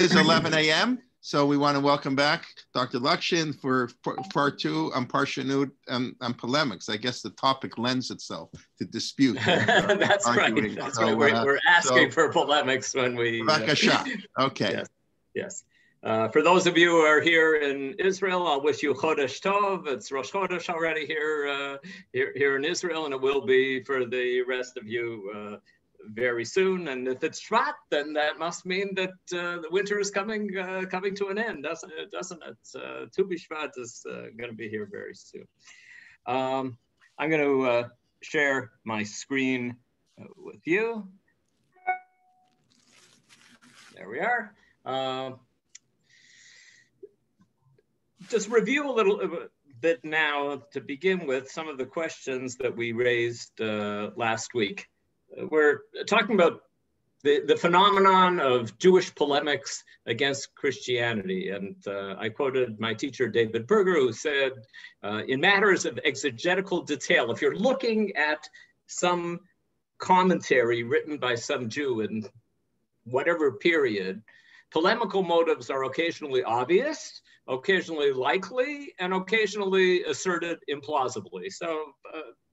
is 11 a.m., so we want to welcome back Dr. Lockshin for part 2 on Parshanut and Polemics. I guess the topic lends itself to dispute. That's arguing. right. That's right. We're asking for polemics when we... Okay. Yes. Yes. For those of you who are here in Israel, I'll wish you Chodesh Tov. It's Rosh Chodesh already here in Israel, and it will be for the rest of you very soon. And if it's Shvat, then that must mean that the winter is coming to an end, doesn't it? Tu B'Shvat is going to be here very soon. I'm going to share my screen with you. There we are. Just review a little bit now to begin with some of the questions that we raised last week. We're talking about the phenomenon of Jewish polemics against Christianity. And I quoted my teacher, David Berger, who said, in matters of exegetical detail, if you're looking at some commentary written by some Jew in whatever period, polemical motives are occasionally obvious, occasionally likely, and occasionally asserted implausibly. So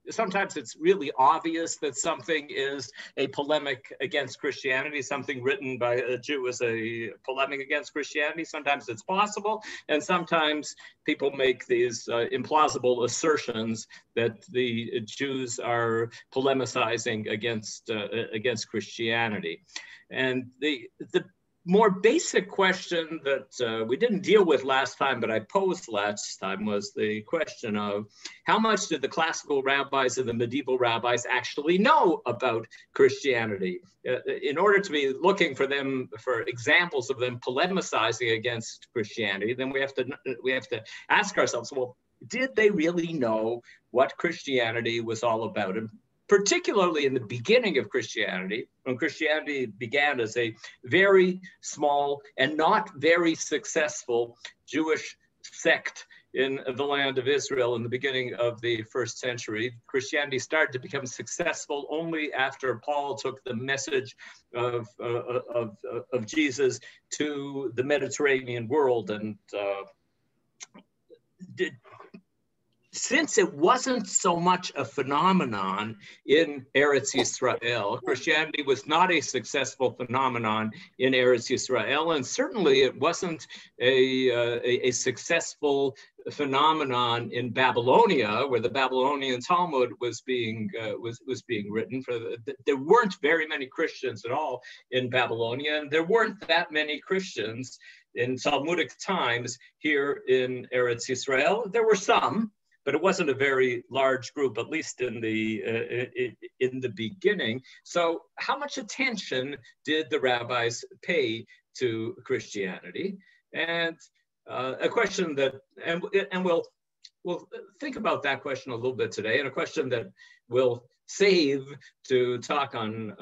sometimes it's really obvious that something is a polemic against Christianity, something written by a Jew is a polemic against Christianity. Sometimes it's possible, and sometimes people make these implausible assertions that the Jews are polemicizing against Christianity. And the more basic question that we didn't deal with last time, but I posed last time, was the question of how much did the classical rabbis and the medieval rabbis actually know about Christianity? In order to be looking for examples of them polemicizing against Christianity, then we have to ask ourselves, well, did they really know what Christianity was all about? And particularly in the beginning of Christianity, when Christianity began as a very small and not very successful Jewish sect in the land of Israel in the beginning of the 1st century. Christianity started to become successful only after Paul took the message of Jesus to the Mediterranean world. And since it wasn't so much a phenomenon in Eretz Yisrael, Christianity was not a successful phenomenon in Eretz Yisrael, and certainly it wasn't a successful phenomenon in Babylonia, where the Babylonian Talmud was being written. There weren't very many Christians at all in Babylonia, and there weren't that many Christians in Talmudic times here in Eretz Yisrael. There were some, but it wasn't a very large group, at least in the beginning. So how much attention did the rabbis pay to Christianity? And a question that, and we'll think about that question a little bit today, and a question that we'll save to talk about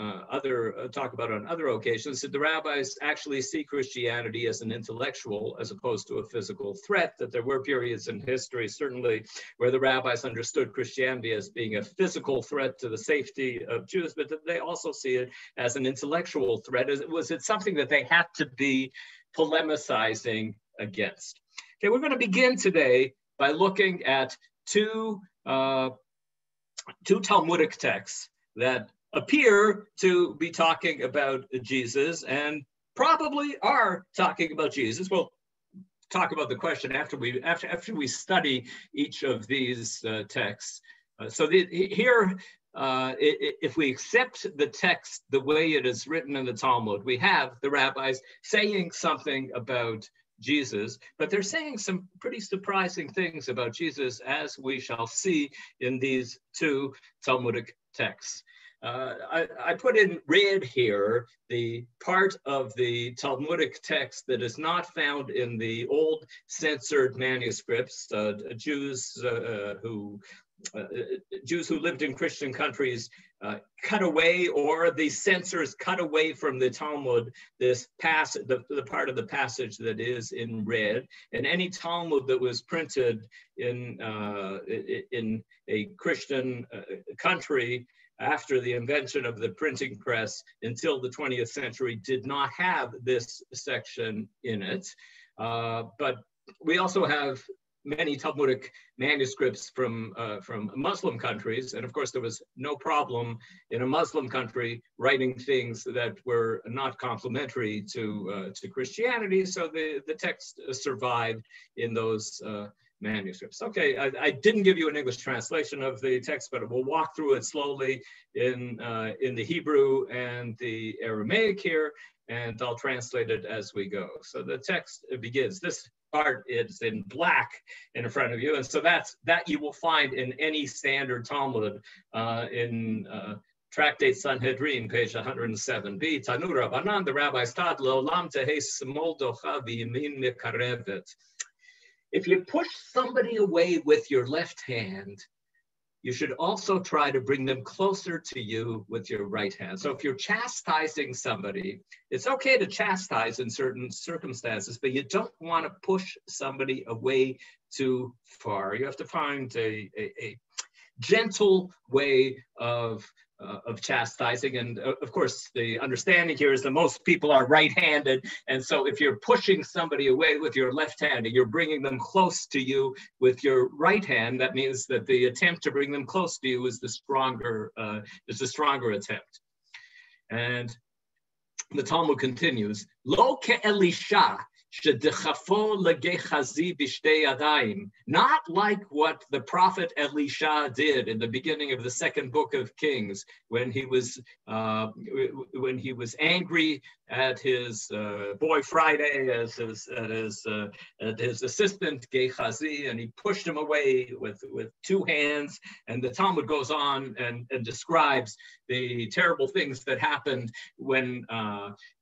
on other occasions. Did the rabbis actually see Christianity as an intellectual as opposed to a physical threat? That there were periods in history, certainly, where the rabbis understood Christianity as being a physical threat to the safety of Jews, but did they also see it as an intellectual threat? Was it something that they had to be polemicizing against? Okay, we're going to begin today by looking at two Talmudic texts that appear to be talking about Jesus and probably are talking about Jesus. We'll talk about the question after we study each of these texts. If we accept the text the way it is written in the Talmud, we have the rabbis saying something about Jesus, but they're saying some pretty surprising things about Jesus, as we shall see in these two Talmudic texts. I put in red here the part of the Talmudic text that is not found in the old censored manuscripts. Jews who lived in Christian countries cut away, or the censors cut away from the Talmud this passage, the part of the passage that is in red. And any Talmud that was printed in a Christian country after the invention of the printing press until the 20th century did not have this section in it. But we also have many Talmudic manuscripts from Muslim countries. And of course, there was no problem in a Muslim country writing things that were not complementary to Christianity. So the text survived in those manuscripts. Okay, I didn't give you an English translation of the text, but we'll walk through it slowly in the Hebrew and the Aramaic here, and I'll translate it as we go. So the text begins. This part is in black in front of you, and so that you will find in any standard Talmud in Tractate Sanhedrin, page 107b. Tanu Rabbanan, the rabbis taught, Le'olam tehei smol docha v'yamin mikarevet. If you push somebody away with your left hand, you should also try to bring them closer to you with your right hand. So if you're chastising somebody, it's okay to chastise in certain circumstances, but you don't want to push somebody away too far. You have to find a gentle way of chastising. And of course, the understanding here is that most people are right-handed. And so if you're pushing somebody away with your left hand and you're bringing them close to you with your right hand, that means that the attempt to bring them close to you is the stronger attempt. And the Talmud continues, Lo ke'elisha not like what the prophet Elisha did in the beginning of the second book of Kings, when he was angry at his boy Friday, as his assistant Gehazi, and he pushed him away with two hands. And the Talmud goes on and describes the terrible things that happened when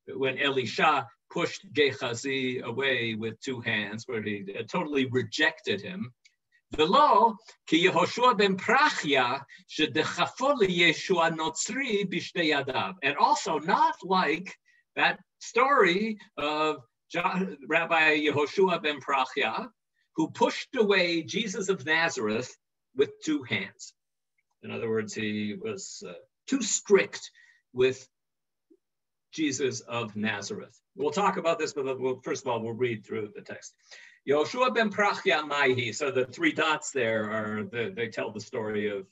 Elisha pushed Gehazi away with two hands, where he totally rejected him. V'lo ki Yehoshua ben Prachya shedechafo liyeshua notzri b'shtei yadav. And also not like that story of Rabbi Yehoshua ben Prachya, who pushed away Jesus of Nazareth with two hands. In other words, he was too strict with Jesus of Nazareth. We'll talk about this, but first of all, we'll read through the text. Yehoshua ben Prachya Maihi. So the three dots there they tell the story of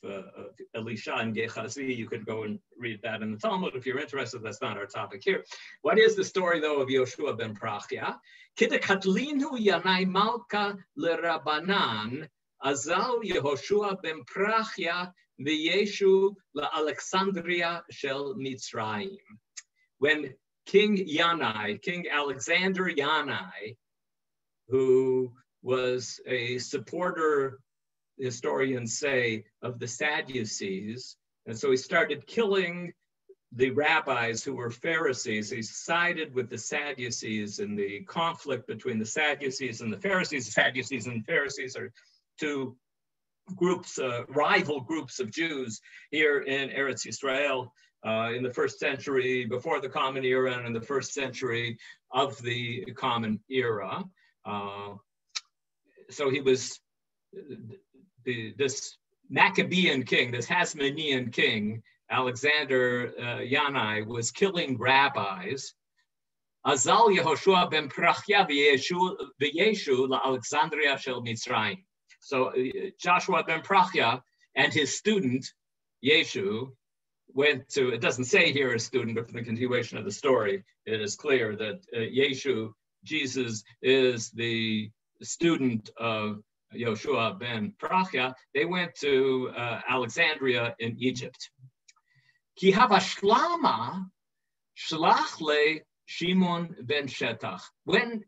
Elisha and Gehazi. You could go and read that in the Talmud if you're interested. That's not our topic here. What is the story, though, of Yehoshua ben Prachya? Kidekatlinu yanai malka lerabanan azal Yehoshua ben Prachya v'yeshu la'Alexandria shel Mitzrayim. When King Alexander Yanai, who was a supporter, historians say, of the Sadducees, and so he started killing the rabbis who were Pharisees. He sided with the Sadducees in the conflict between the Sadducees and the Pharisees. The Sadducees and the Pharisees are two groups, rival groups of Jews here in Eretz Yisrael. In the first century before the Common Era and in the first century of the Common Era. So he was this Maccabean king, this Hasmonean king, Alexander Yanai, was killing rabbis. Azal Yehoshua ben Prachya v'yeshu la'Alexandria shel Mitzrayim. So Joshua ben Prachya and his student, Yeshu, went to, it doesn't say here a student, but from the continuation of the story, it is clear that Yeshu, Jesus, is the student of Yehoshua ben Prachya. They went to Alexandria in Egypt. Ki havashlama shlach le Shimon ben Shetach. When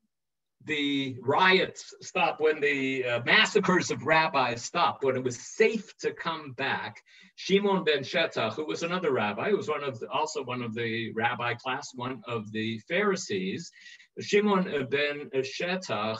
the riots stopped, when the massacres of rabbis stopped, when it was safe to come back, Shimon ben Shetach, who was another rabbi, who was also one of the rabbi class, one of the Pharisees, Shimon ben Shetach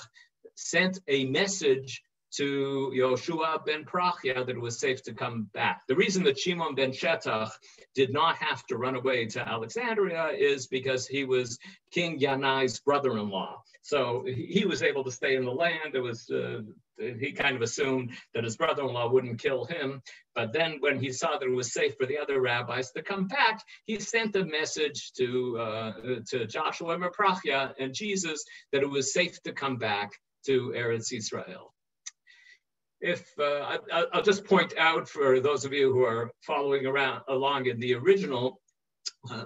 sent a message to Yoshua ben Prachia that it was safe to come back. The reason that Shimon ben Shetach did not have to run away to Alexandria is because he was King Yanai's brother-in-law. So he was able to stay in the land. It was he kind of assumed that his brother-in-law wouldn't kill him. But then when he saw that it was safe for the other rabbis to come back, he sent a message to Joshua ben Prachia and Jesus that it was safe to come back to Eretz Yisrael. I'll just point out for those of you who are following along in the original,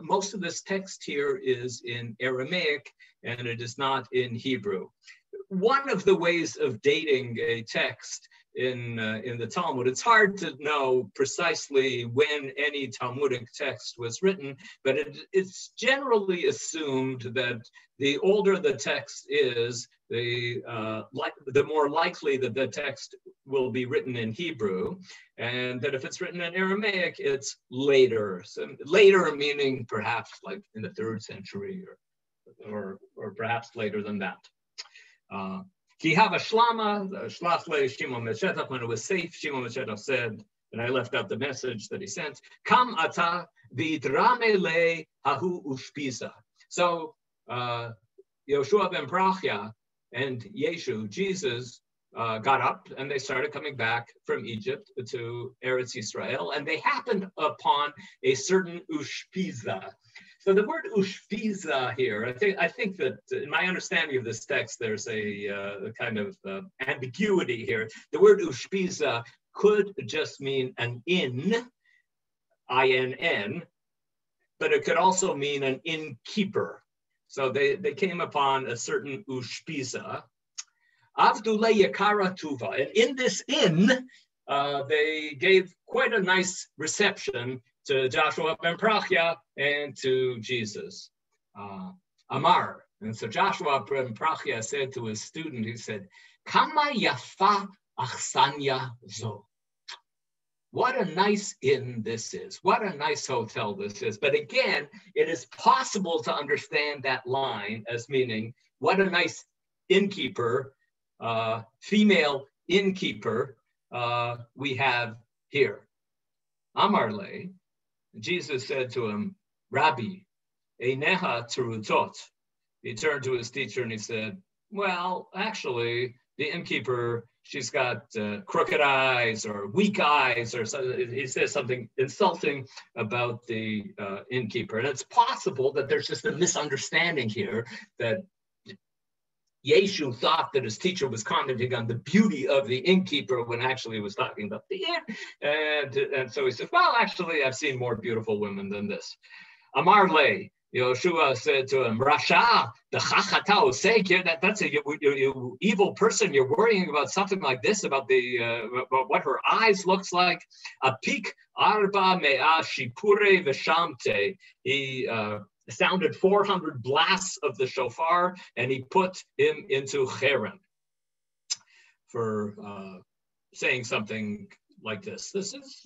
most of this text here is in Aramaic and it is not in Hebrew. One of the ways of dating a text in the Talmud, it's hard to know precisely when any Talmudic text was written, but it's generally assumed that the older the text is, the more likely that the text will be written in Hebrew, and that if it's written in Aramaic, it's later. So later meaning perhaps like in the 3rd century or perhaps later than that. Ki hava shlama, shlach le Shimon ben Shetach, when it was safe, Shimon ben Shetach said, and I left out the message that he sent, Kam ata v'drame le hahu ushpiza. So Yoshua ben Prachia and Yeshu, Jesus, got up and they started coming back from Egypt to Eretz Yisrael, and they happened upon a certain ushpiza. So the word ushpiza here, I think that in my understanding of this text, there's a kind of ambiguity here. The word ushpiza could just mean an inn, I-N-N, but it could also mean an innkeeper. So they came upon a certain ushpiza. Avdule yakara tuva, and in this inn, they gave quite a nice reception to Joshua ben Prachia and to Jesus. Amar, and so Joshua ben Prachia said to his student, he said, Kama yafa achsanya zo. What a nice inn this is. What a nice hotel this is. But again, it is possible to understand that line as meaning, what a nice innkeeper, female innkeeper we have here. Amarle, Jesus said to him, Rabbi, eineha terutot. He turned to his teacher and he said, well, actually, the innkeeper, she's got crooked eyes or weak eyes, or so, he says something insulting about the innkeeper. And it's possible that there's just a misunderstanding here, that Yeshu thought that his teacher was commenting on the beauty of the innkeeper when actually he was talking about the inn. And so he says, well, actually, I've seen more beautiful women than this. Amar le, Yoshua said to him, Rasha, the chachatao, say that's you evil person. You're worrying about something like this, about about what her eyes looks like. Apik arba mea shipure v'shamte. He sounded 400 blasts of the shofar, and he put him into cherem for saying something like this. This is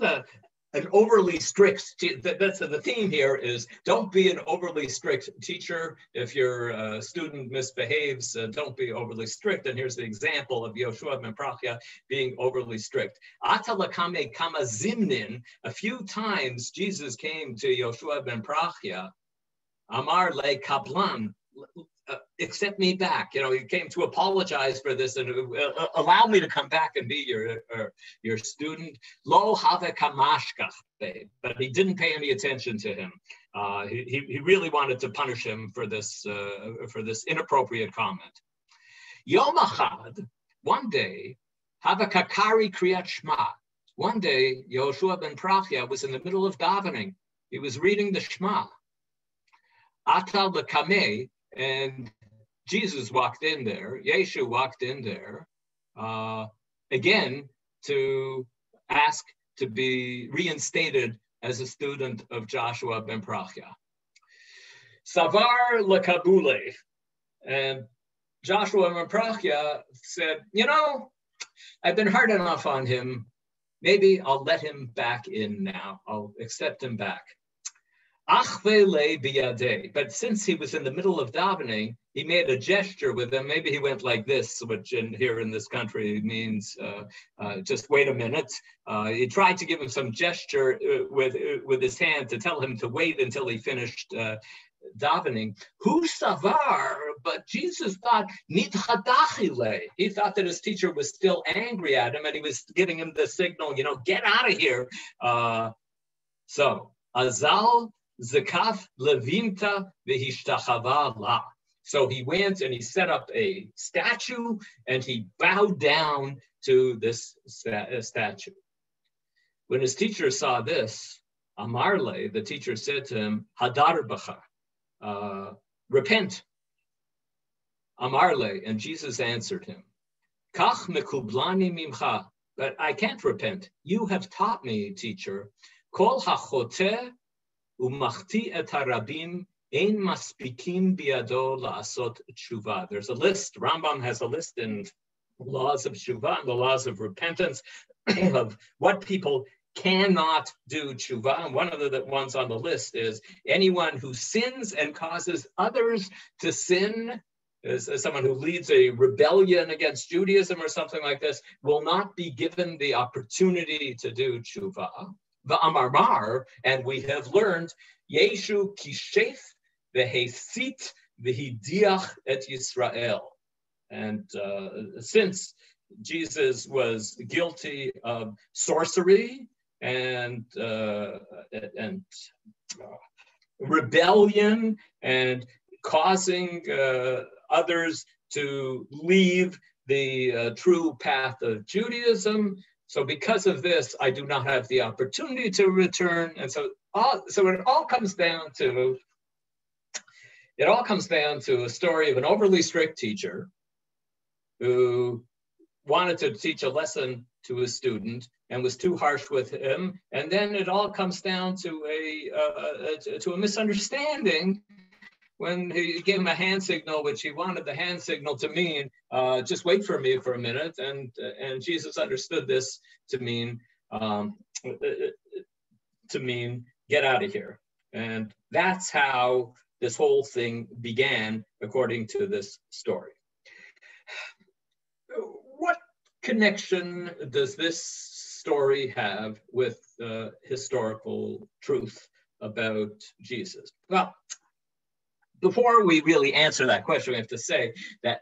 an overly strict, that's the theme here is don't be an overly strict teacher. If your student misbehaves, don't be overly strict. And here's the example of Yoshua ben Prachia being overly strict. Atalakame kama zimnin, a few times Jesus came to Yoshua ben Prachia, Amar le kablan, accept me back. You know, he came to apologize for this and allow me to come back and be your student. Lo have kamashkach, but he didn't pay any attention to him. He really wanted to punish him for this inappropriate comment. Yom achad, one day, have a kakari kriyat shma. One day, Yoshua ben Prachia was in the middle of davening. He was reading the Shema. Atal lekameh, and Jesus walked in there, Yeshu walked in there, again, to ask to be reinstated as a student of Joshua ben Prachia. Savar lekabule, and Joshua ben Prachia said, you know, I've been hard enough on him. Maybe I'll let him back in now. I'll accept him back. Achvele biyadeh. But since he was in the middle of davening, he made a gesture with him. Maybe he went like this, which here in this country means just wait a minute. He tried to give him some gesture with his hand to tell him to wait until he finished davening. Hu savar, but Jesus thought nidchadachile. He thought that his teacher was still angry at him, and he was giving him the signal, get out of here. So azal zakaf levinta v'hishtachava la. So he went and he set up a statue and he bowed down to this statue. When his teacher saw this, Amarle, the teacher said to him, Hadar b'cha, repent. Amarle, and Jesus answered him, Kach mekublani mimcha, but I can't repent. You have taught me, teacher, Kol hachoteh umachti et harabim ein maspikim biado la'asot tshuva. There's a list. Rambam has a list in laws of tshuva and the laws of repentance of what people cannot do tshuva. And one of the ones on the list is anyone who sins and causes others to sin, as someone who leads a rebellion against Judaism or something like this, will not be given the opportunity to do tshuva. V'amarmar, and we have learned, Yeshu kishef v'hesit v'hidiach et Yisrael. And since Jesus was guilty of sorcery and rebellion and causing others to leave the true path of Judaism, so because of this, I do not have the opportunity to return. And so it all comes down to a story of an overly strict teacher who wanted to teach a lesson to a student and was too harsh with him. And then it all comes down to a misunderstanding when he gave him a hand signal, which he wanted the hand signal to mean, just wait for me for a minute. And Jesus understood this to mean get out of here. And that's how this whole thing began, according to this story. What connection does this story have with historical truth about Jesus? Well, before we really answer that question, we have to say that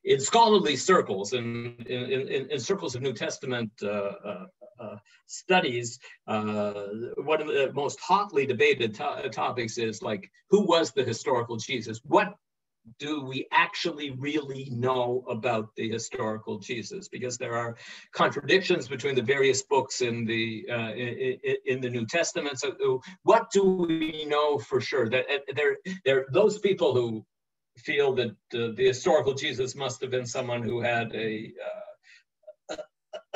in scholarly circles, in circles of New Testament studies, one of the most hotly debated topics is like, who was the historical Jesus? What do we actually really know about the historical Jesus? Because there are contradictions between the various books in the New Testament. So what do we know for sure? That there are those people who feel that the historical Jesus must have been someone who had a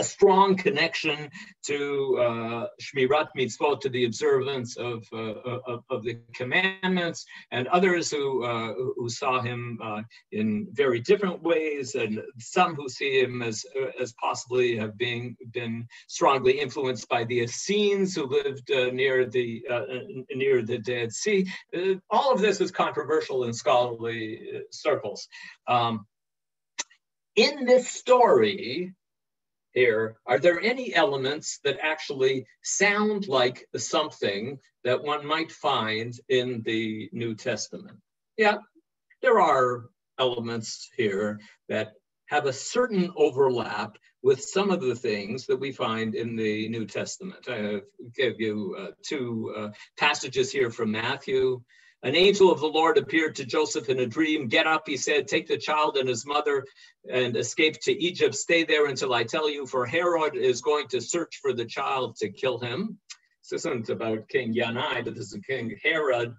strong connection to Shmirat Mitzvot, to the observance of the commandments, and others who saw him in very different ways, and some who see him as possibly have been strongly influenced by the Essenes who lived near the Dead Sea. All of this is controversial in scholarly circles. In this story here, are there any elements that actually sound like something that one might find in the New Testament? Yeah, there are elements here that have a certain overlap with some of the things that we find in the New Testament. I give you two passages here from Matthew. An angel of the Lord appeared to Joseph in a dream. Get up, he said, take the child and his mother and escape to Egypt. Stay there until I tell you, for Herod is going to search for the child to kill him. This isn't about King Yanai, but this is King Herod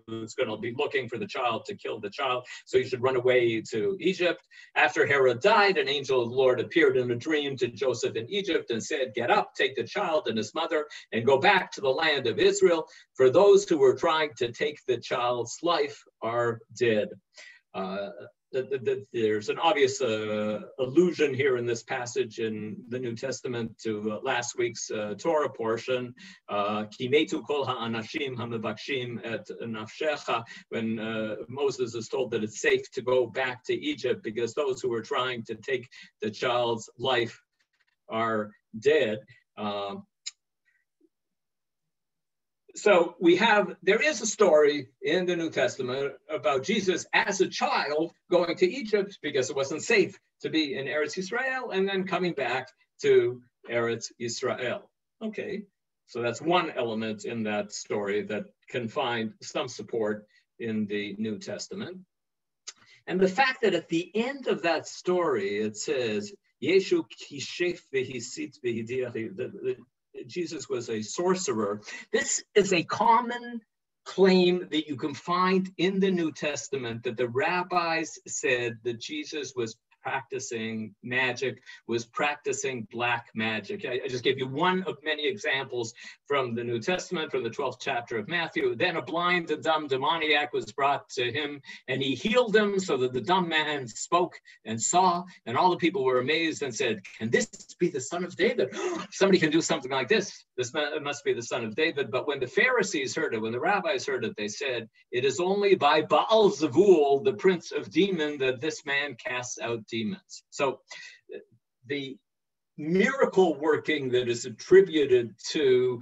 who's going to be looking for the child to kill the child. So you should run away to Egypt. After Herod died, an angel of the Lord appeared in a dream to Joseph in Egypt and said, get up, take the child and his mother and go back to the land of Israel, for those who were trying to take the child's life are dead. there's an obvious allusion here in this passage in the New Testament to last week's Torah portion, Kimetu kol ha'anashim hamevakshim et nafshecha, when Moses is told that it's safe to go back to Egypt because those who are trying to take the child's life are dead. So there is a story in the New Testament about Jesus as a child going to Egypt because it wasn't safe to be in Eretz Yisrael, and then coming back to Eretz Yisrael. Okay, so that's one element in that story that can find some support in the New Testament. And the fact that at the end of that story, it says, Yeshu kishef v'hisit v'hidiach, Jesus was a sorcerer. This is a common claim that you can find in the New Testament, that the rabbis said that Jesus was practicing magic, was practicing black magic. I just gave you one of many examples from the New Testament, from the 12th chapter of Matthew. Then a blind and dumb demoniac was brought to him, and he healed him so that the dumb man spoke and saw, and all the people were amazed and said, can this be the son of David? Somebody can do something like this. This must be the son of David. But when the Pharisees heard it, when the rabbis heard it, they said, it is only by Baal Zevul, the prince of demons, that this man casts out demons. So the miracle working that is attributed to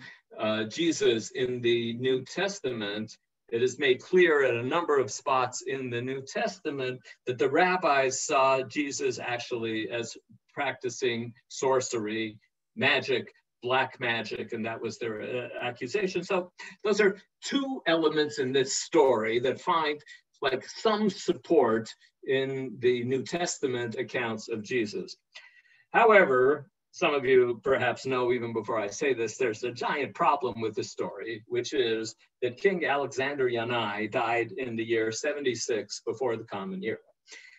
Jesus in the New Testament, it is made clear at a number of spots in the New Testament that the rabbis saw Jesus actually as practicing sorcery, magic, black magic, and that was their accusation. So those are two elements in this story that find like some support in the New Testament accounts of Jesus. However, some of you perhaps know, even before I say this, there's a giant problem with the story, which is that King Alexander Yanai died in the year 76 before the Common Era.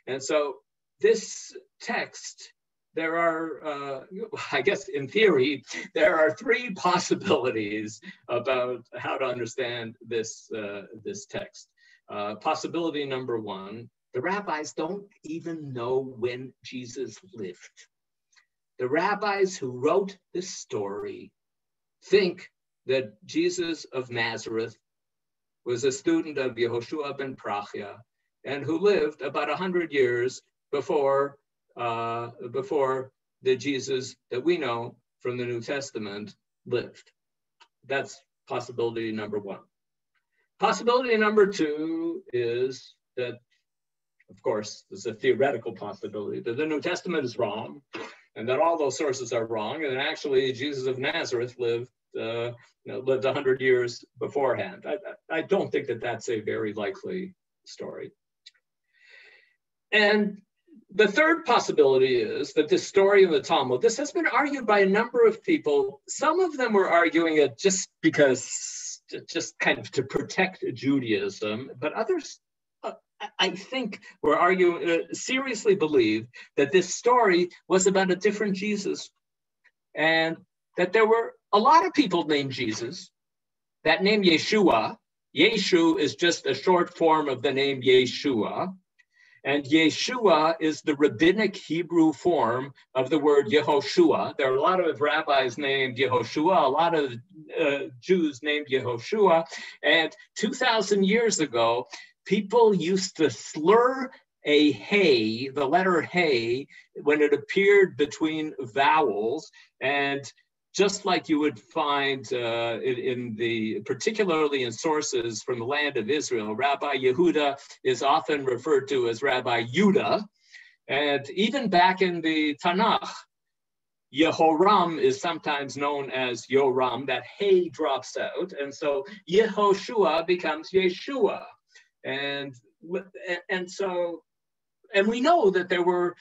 And so this text, there are, I guess in theory, there are three possibilities about how to understand this, this text. Possibility number one, the rabbis don't even know when Jesus lived. The rabbis who wrote this story think that Jesus of Nazareth was a student of Yehoshua ben Prachia and who lived about 100 years before the Jesus that we know from the New Testament lived. That's possibility number one. Possibility number two is that, of course, there's a theoretical possibility that the New Testament is wrong and that all those sources are wrong, and actually Jesus of Nazareth lived 100 years beforehand. I don't think that that's a very likely story. And the third possibility is that this story in the Talmud, this has been argued by a number of people. Some of them were arguing it just because, just kind of to protect Judaism, but others, I think, were arguing, seriously believed that this story was about a different Jesus, and that there were a lot of people named Jesus. That name Yeshua, Yeshu is just a short form of the name Yeshua. And Yeshua is the rabbinic Hebrew form of the word Yehoshua. There are a lot of rabbis named Yehoshua, a lot of Jews named Yehoshua. And 2,000 years ago, people used to slur a hey, the letter hey, when it appeared between vowels. And just like you would find particularly in sources from the land of Israel, Rabbi Yehuda is often referred to as Rabbi Yudah. And even back in the Tanakh, Yehoram is sometimes known as Yoram. That hey drops out. And so Yehoshua becomes Yeshua. And we know that there were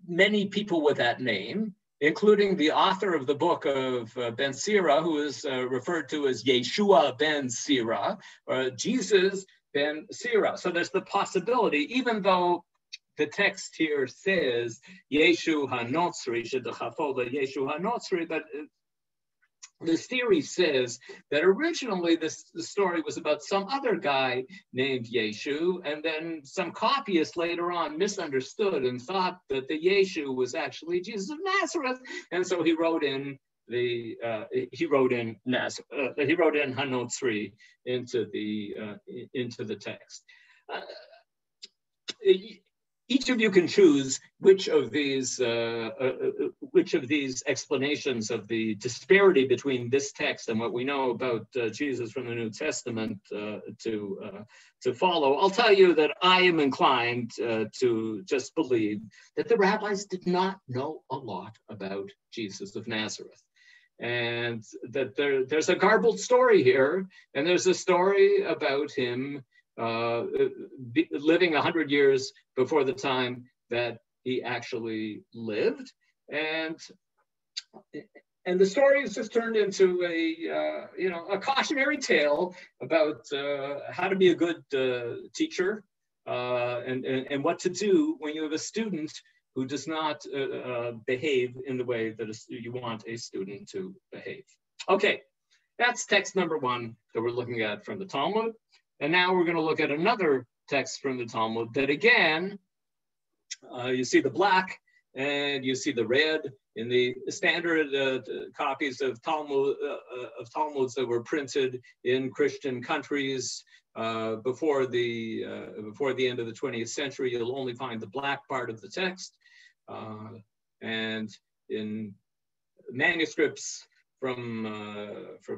many people with that name, including the author of the book of Ben Sira, who is referred to as Yeshua ben Sira, or Jesus ben Sira. So there's the possibility, even though the text here says Yeshu HaNotzri, Shedachafo Yeshu HaNotzri, but This theory says that originally the story was about some other guy named Yeshu, and then some copyists later on misunderstood and thought that the Yeshu was actually Jesus of Nazareth, and so he wrote in Hanotzri into the text. Each of you can choose which of these explanations of the disparity between this text and what we know about Jesus from the New Testament to follow. I'll tell you that I am inclined to just believe that the rabbis did not know a lot about Jesus of Nazareth, and that there's a garbled story here, and there's a story about him living 100 years before the time that he actually lived, and the story is just turned into a cautionary tale about how to be a good teacher and what to do when you have a student who does not behave in the way that you want a student to behave. Okay, that's text number one that we're looking at from the Talmud. And now we're going to look at another text from the Talmud that, again, you see the black and you see the red in the standard copies of Talmuds that were printed in Christian countries before the end of the 20th century. You'll only find the black part of the text, and in manuscripts from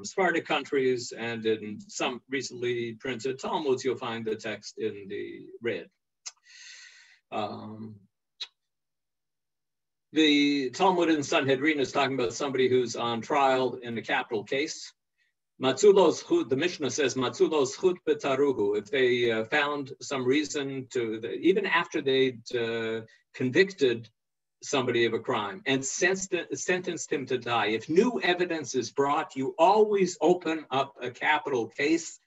Sephardic countries and in some recently printed Talmuds, you'll find the text in the red. The Talmud in Sanhedrin is talking about somebody who's on trial in a capital case. Matzulos chut, the Mishnah says, Matzulos chut betaruhu. If they found some reason to, even after they'd convicted somebody of a crime and sentenced him to die, if new evidence is brought, you always open up a capital case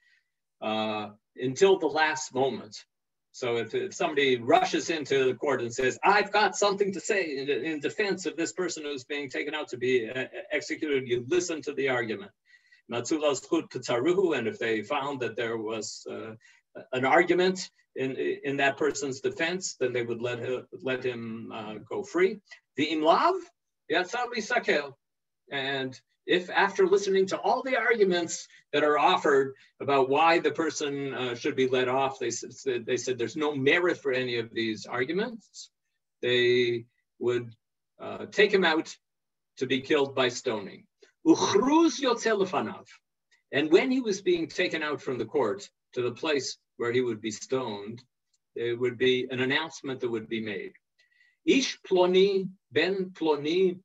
until the last moment. So if somebody rushes into the court and says, I've got something to say in defense of this person who's being taken out to be executed, you listen to the argument. Matzulas chut p'taruhu, and if they found that there was an argument in that person's defense, then they would let him go free. The imlav, yatzar lisakel, and if after listening to all the arguments that are offered about why the person should be let off, they said there's no merit for any of these arguments, they would take him out to be killed by stoning. Uchruz yotze lefanav, and when he was being taken out from the court to the place where he would be stoned, there would be an announcement that would be made. Ish ploni ben ploni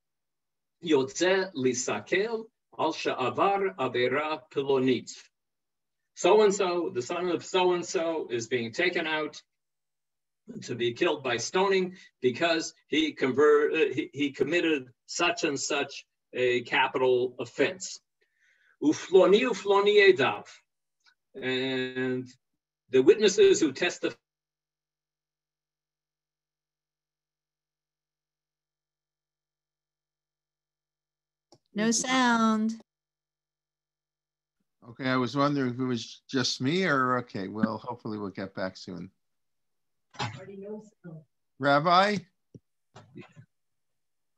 yotze lisakel al sha'avar avera plonit. So-and-so, the son of so-and-so, is being taken out to be killed by stoning because he committed such and such a capital offense. Ufloni edav. And the witnesses who testify no sound. Okay, I was wondering if it was just me or okay. Well, hopefully we'll get back soon. Rabbi?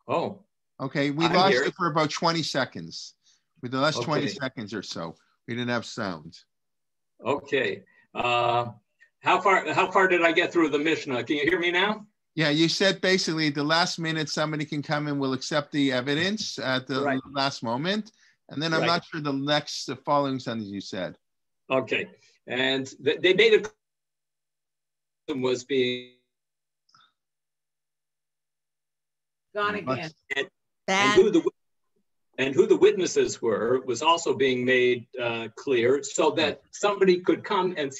Oh. Okay, we lost it for about 20 seconds. With the last 20 seconds or so, we didn't have sound. Okay. How far did I get through the Mishnah? Can you hear me now? Yeah, you said basically the last minute somebody can come and will accept the evidence at the last moment. And then I'm not sure the following sentence you said. Okay. And they made it was being gone again. And who the witnesses were was also being made clear so that somebody could come and.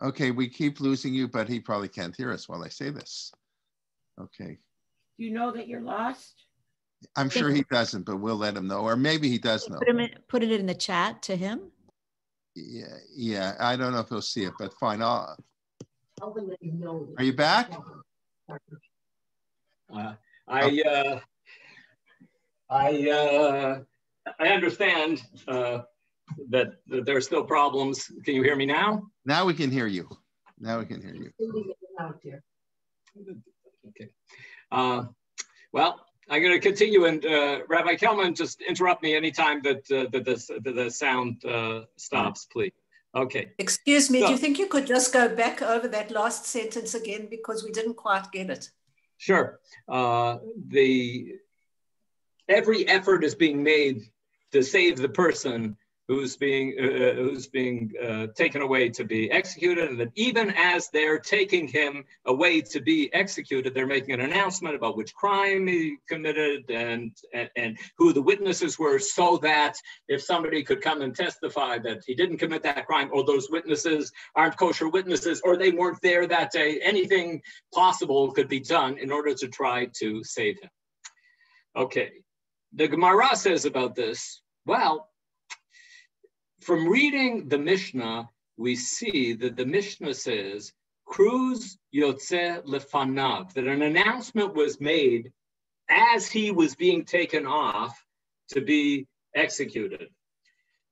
Okay, we keep losing you, but he probably can't hear us while I say this. Okay. Do you know that you're lost? I'm sure he doesn't, but we'll let him know, or maybe he does know. Put it in the chat to him. Yeah. I don't know if he'll see it, but fine. Are you back? I understand that there are still problems. Can you hear me now? Now we can hear you. Now we can hear you. Okay. Well, I'm going to continue, and Rabbi Kelman, just interrupt me anytime that the sound stops, please. Okay. Excuse me, do you think you could just go back over that last sentence again, because we didn't quite get it? Sure. Every effort is being made to save the person who's being taken away to be executed, and that even as they're taking him away to be executed, they're making an announcement about which crime he committed and who the witnesses were, so that if somebody could come and testify that he didn't commit that crime, or those witnesses aren't kosher witnesses, or they weren't there that day, anything possible could be done in order to try to save him. Okay, the Gemara says about this, well, from reading the Mishnah, we see that the Mishnah says, Kruz Yotze Lefanav, that an announcement was made as he was being taken off to be executed.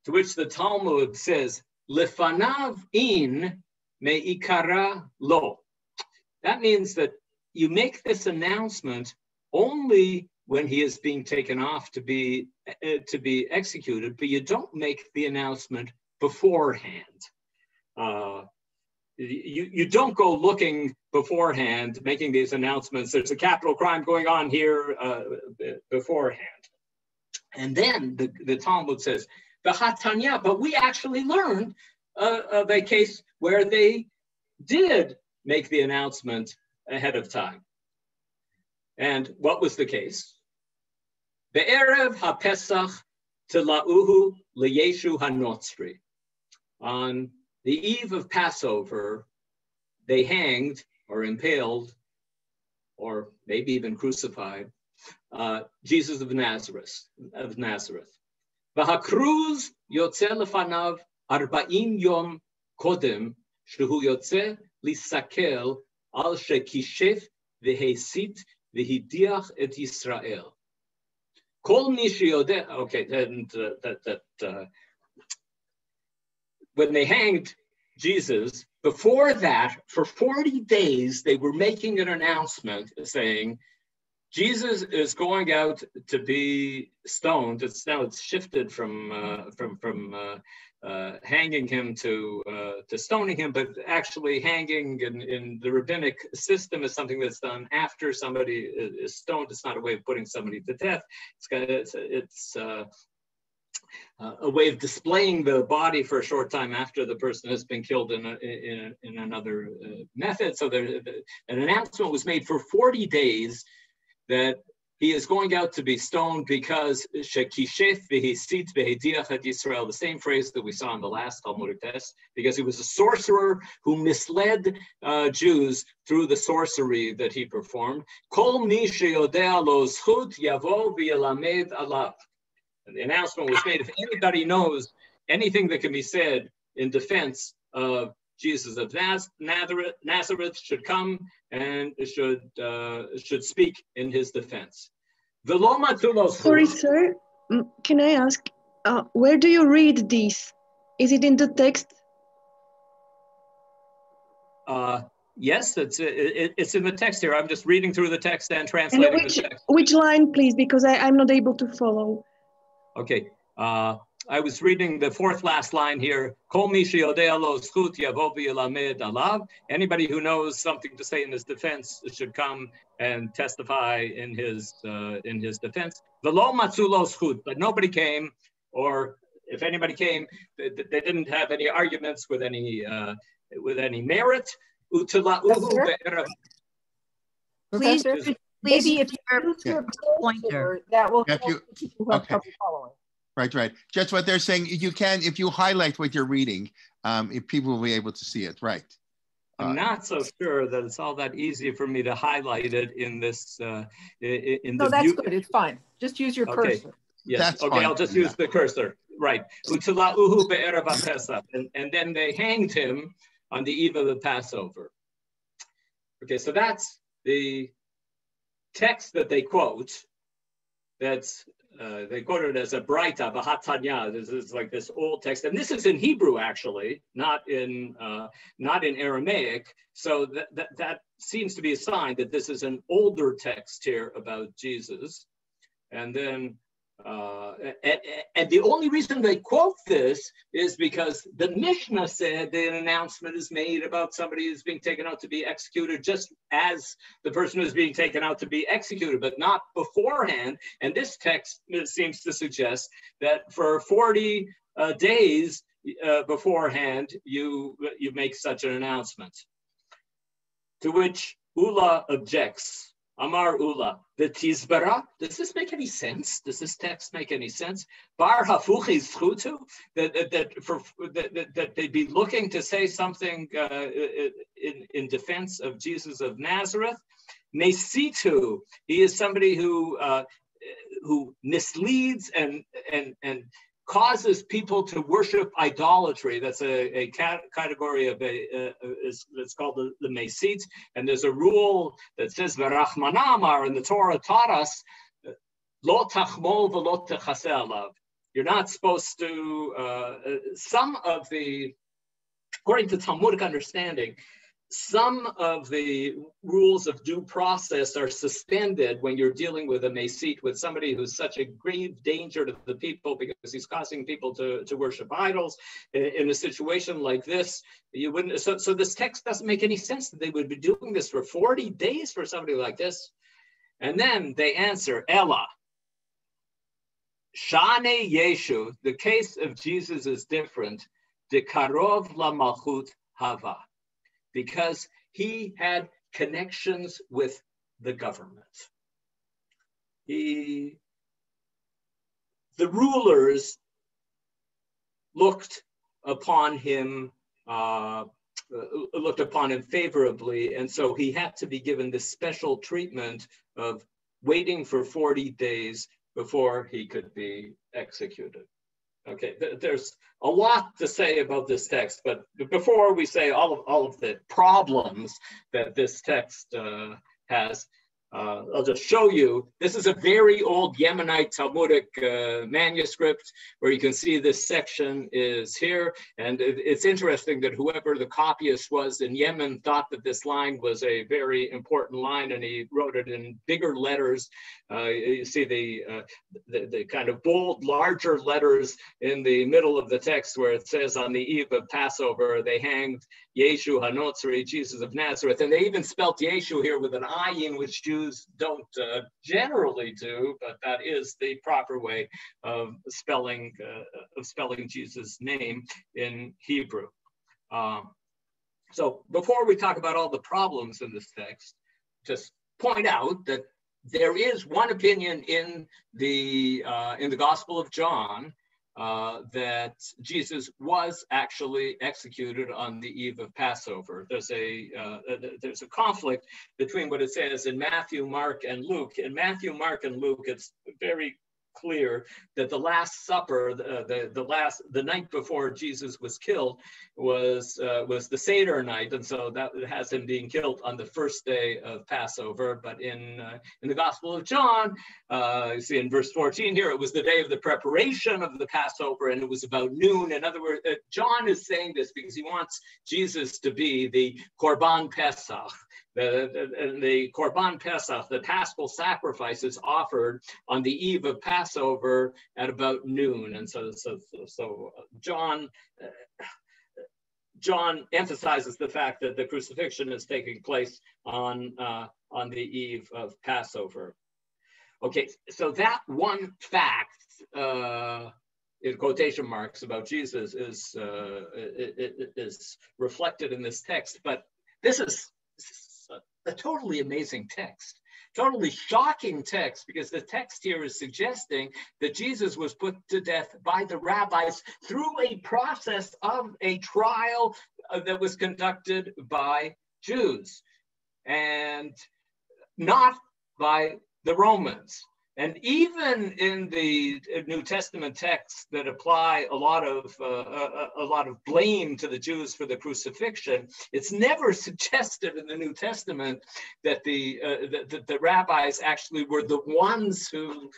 To which the Talmud says, Lefanav in me'ikara lo. That means that you make this announcement only when he is being taken off to be executed, but you don't make the announcement beforehand. You don't go looking beforehand, making these announcements. There's a capital crime going on here beforehand. And then the Talmud says, V'hatanya, but we actually learned of a case where they did make the announcement ahead of time. And what was the case? Be'erev ha'pesach tila'uhu leyeshu ha'notzri. On the eve of Passover, they hanged or impaled, or maybe even crucified, Jesus of Nazareth. V'hakruz yotze lefanav 40 yom kodem shehu yotze lisakel al shekishef v'hesit v'hidiach et Yisrael. Okay, when they hanged Jesus, before that, for 40 days, they were making an announcement saying, Jesus is going out to be stoned. It's shifted from hanging him to stoning him, but actually hanging in the rabbinic system is something that's done after somebody is stoned. It's not a way of putting somebody to death. It's a way of displaying the body for a short time after the person has been killed in another method. So an announcement was made for 40 days that he is going out to be stoned because shekishef v'hisit v'hediach et Yisrael, the same phrase that we saw in the last Talmudic test, because he was a sorcerer who misled Jews through the sorcery that he performed. Kol mi sheyodea lo zchut yavo v'yelamed alav. And the announcement was made, if anybody knows anything that can be said in defense of Jesus of Nazareth should come and should speak in his defense. Sorry, sir. Can I ask, where do you read this? Is it in the text? Yes, it's in the text here. I'm just reading through the text and translating the text. Which line, please, because I'm not able to follow. Okay. I was reading the fourth last line here. Kol mi sheyodea lo zchut yavo v'yelamed alav. Anybody who knows something to say in his defense should come and testify in his defense. V'lo matzu lo zchut, but nobody came, or if anybody came, they didn't have any arguments with any merit. Please, Maybe if you use your pointer, that will help people who have trouble following. Right. Just what they're saying, you can, if you highlight what you're reading, if people will be able to see it, right. I'm not so sure that it's all that easy for me to highlight it in this. No, that's good. It's fine. Just use your cursor. Yes. That's okay, fine. I'll just use the cursor. Right. And then they hanged him on the eve of the Passover. Okay, so that's the text that they quote. That's they quote it as a Braita, Bahatanya. This is like this old text, and this is in Hebrew actually, not in Aramaic. So that seems to be a sign that this is an older text here about Jesus. And then, and the only reason they quote this is because the Mishnah said that an announcement is made about somebody who's being taken out to be executed just as the person who's being taken out to be executed, but not beforehand. And this text seems to suggest that for 40 days beforehand, you make such an announcement. To which Ula objects. Amar Ula, the Tizbara, does this make any sense? Does this text make any sense? Bar hafuchi zchutu, that they'd be looking to say something in defense of Jesus of Nazareth. Nesitu, he is somebody who misleads and causes people to worship idolatry. That's a category of it's called the Mesite. And there's a rule that says, V'rachmanamar, and the Torah taught us, Lo tachmol v'lo techaseh alav. You're not supposed to, according to Talmudic understanding, some of the rules of due process are suspended when you're dealing with a Mesite, with somebody who's such a grave danger to the people because he's causing people to worship idols. In a situation like this, you wouldn't. So this text doesn't make any sense that they would be doing this for 40 days for somebody like this. And then they answer, Ella. Shane Yeshu, the case of Jesus is different. De karov la malchut hava. Because he had connections with the government. The rulers looked upon him favorably, and so he had to be given this special treatment of waiting for 40 days before he could be executed. Okay, there's a lot to say about this text, but before we say all of the problems that this text has, I'll just show you. This is a very old Yemenite Talmudic manuscript where you can see this section is here. And it's interesting that whoever the copyist was in Yemen thought that this line was a very important line, and he wrote it in bigger letters. You see the kind of bold, larger letters in the middle of the text where it says, on the eve of Passover, they hanged Yeshu HaNotzri, Jesus of Nazareth. And they even spelt Yeshu here with an ayin, which Jews don't generally do, but that is the proper way of spelling Jesus' name in Hebrew. So before we talk about all the problems in this text, just point out that there is one opinion in the Gospel of John that Jesus was actually executed on the eve of Passover. There's a conflict between what it says in Matthew, Mark, and Luke. In Matthew, Mark, and Luke, it's very clear that the Last Supper, the night before Jesus was killed, was the Seder night, and so that has him being killed on the first day of Passover. But in the Gospel of John, you see in verse 14 here, it was the day of the preparation of the Passover, and it was about noon. In other words, John is saying this because he wants Jesus to be the Korban Pesach. The Korban Pesach, the Paschal sacrifice, is offered on the eve of Passover at about noon, and so John emphasizes the fact that the crucifixion is taking place on the eve of Passover. Okay, so that one fact, in quotation marks, about Jesus is reflected in this text, but this is a totally amazing text, totally shocking text, because the text here is suggesting that Jesus was put to death by the rabbis through a process of a trial that was conducted by Jews and not by the Romans. And even in the New Testament texts that apply a lot of blame to the Jews for the crucifixion, it's never suggested in the New Testament that the rabbis actually were the ones who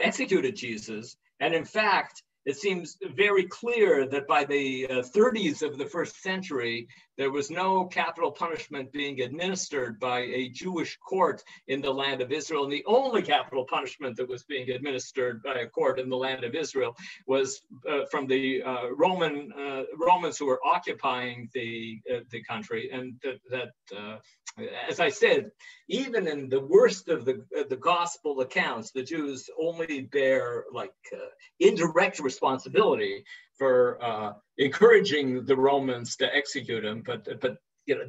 executed Jesus. And in fact, it seems very clear that by the 30s of the first century, there was no capital punishment being administered by a Jewish court in the land of Israel. And the only capital punishment that was being administered by a court in the land of Israel was from the Romans who were occupying the country. And as I said, even in the worst of the gospel accounts, the Jews only bear indirect responsibility for encouraging the Romans to execute him. But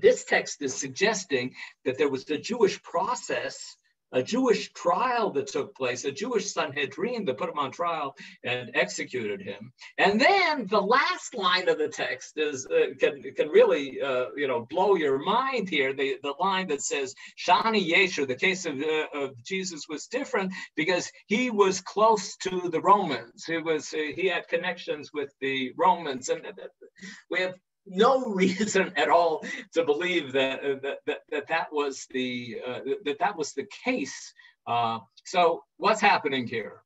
this text is suggesting that there was a Jewish process, a Jewish trial that took place, a Jewish Sanhedrin that put him on trial and executed him. And then the last line of the text is can really blow your mind here. The line that says Shani Yeshu, the case of Jesus was different because he was close to the Romans. He had connections with the Romans, and we have no reason at all to believe that was the case. So what's happening here?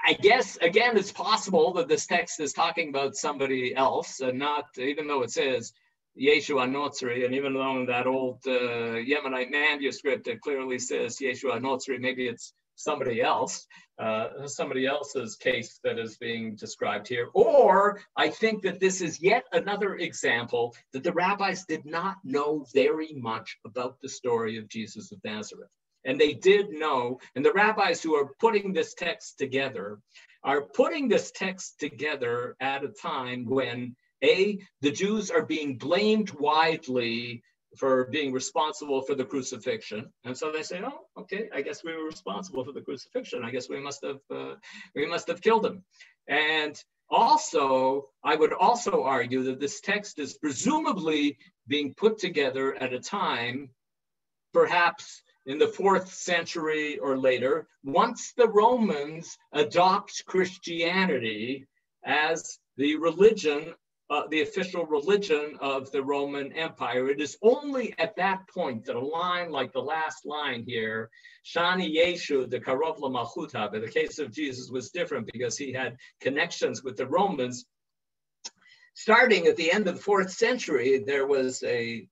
I guess again, it's possible that this text is talking about somebody else, and not, even though it says Yeshua Notzri, and even though in that old Yemenite manuscript it clearly says Yeshua Notzri, maybe it's somebody else, somebody else's case that is being described here. Or I think that this is yet another example that the rabbis did not know very much about the story of Jesus of Nazareth. And they did know, and the rabbis who are putting this text together are putting this text together at a time when, the Jews are being blamed widely for being responsible for the crucifixion. And so they say, oh, okay, I guess we were responsible for the crucifixion. I guess we must have killed him. And also, I would also argue that this text is presumably being put together at a time, perhaps in the 4th century or later, once the Romans adopt Christianity as the religion, the official religion of the Roman Empire. It is only at that point that a line like the last line here, Shani Yeshu, the Karov LaMalchut, in the case of Jesus was different because he had connections with the Romans. Starting at the end of the 4th century, there was a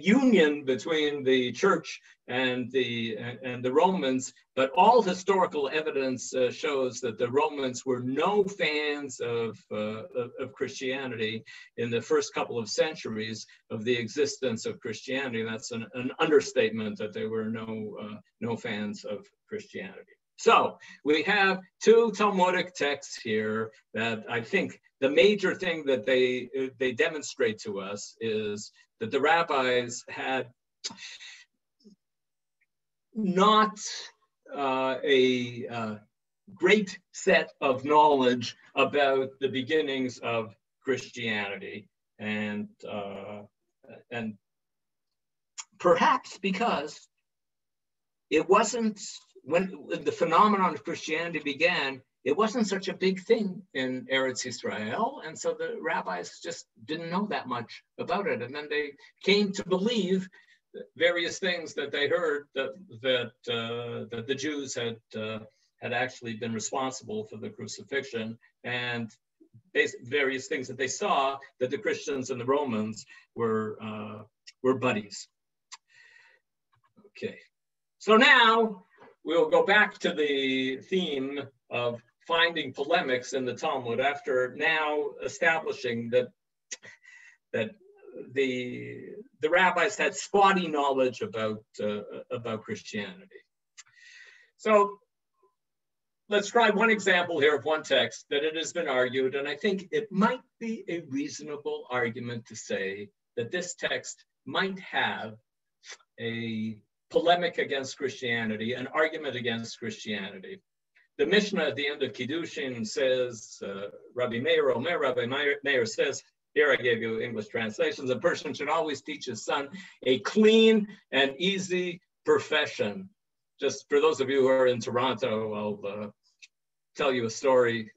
union between the church and the Romans, but all historical evidence shows that the Romans were no fans of Christianity in the first couple of centuries of the existence of Christianity. That's an understatement that they were no fans of Christianity. So we have 2 Talmudic texts here that I think the major thing that they demonstrate to us is that the rabbis had not a great set of knowledge about the beginnings of Christianity, and perhaps because it wasn't, when the phenomenon of Christianity began, it wasn't such a big thing in Eretz Israel, and so the rabbis just didn't know that much about it. And then they came to believe various things that they heard that the Jews had actually been responsible for the crucifixion, and various things that they saw that the Christians and the Romans were buddies. Okay, so now we'll go back to the theme of finding polemics in the Talmud after now establishing that the rabbis had spotty knowledge about Christianity. So let's try one example here of one text that it has been argued, and I think it might be a reasonable argument to say that this text might have a polemic against Christianity, an argument against Christianity. The Mishnah at the end of Kiddushin says, Rabbi Meir Omer, Rabbi Meir says, Here I gave you English translations. A person should always teach his son a clean and easy profession. Just for those of you who are in Toronto, I'll tell you a story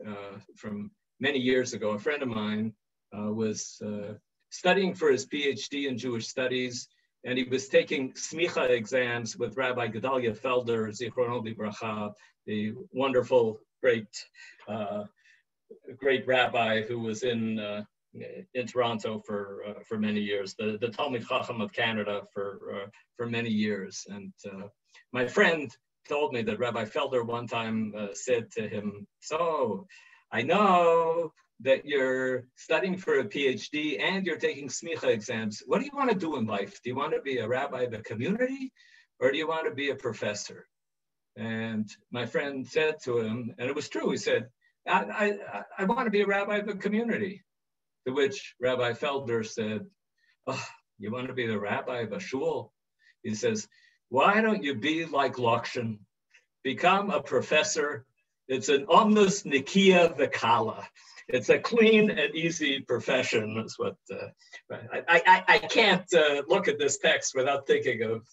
from many years ago. A friend of mine was studying for his PhD in Jewish studies, and he was taking smicha exams with Rabbi Gedalia Felder, Zichrono Livracha, the wonderful, great rabbi who was in Toronto for many years, the Talmid Chacham of Canada for many years. And my friend told me that Rabbi Felder one time said to him, "So, I know that you're studying for a PhD and you're taking smicha exams. What do you want to do in life? Do you want to be a rabbi of the community, or do you want to be a professor?" And my friend said to him, and it was true, he said, I want to be a rabbi of the community. To which Rabbi Felder said, "Oh, you want to be the rabbi of a shul?" He says, "Why don't you be like Lockshin? Become a professor. It's an omnus nikia v'kala. It's a clean and easy profession." That's what I can't look at this text without thinking of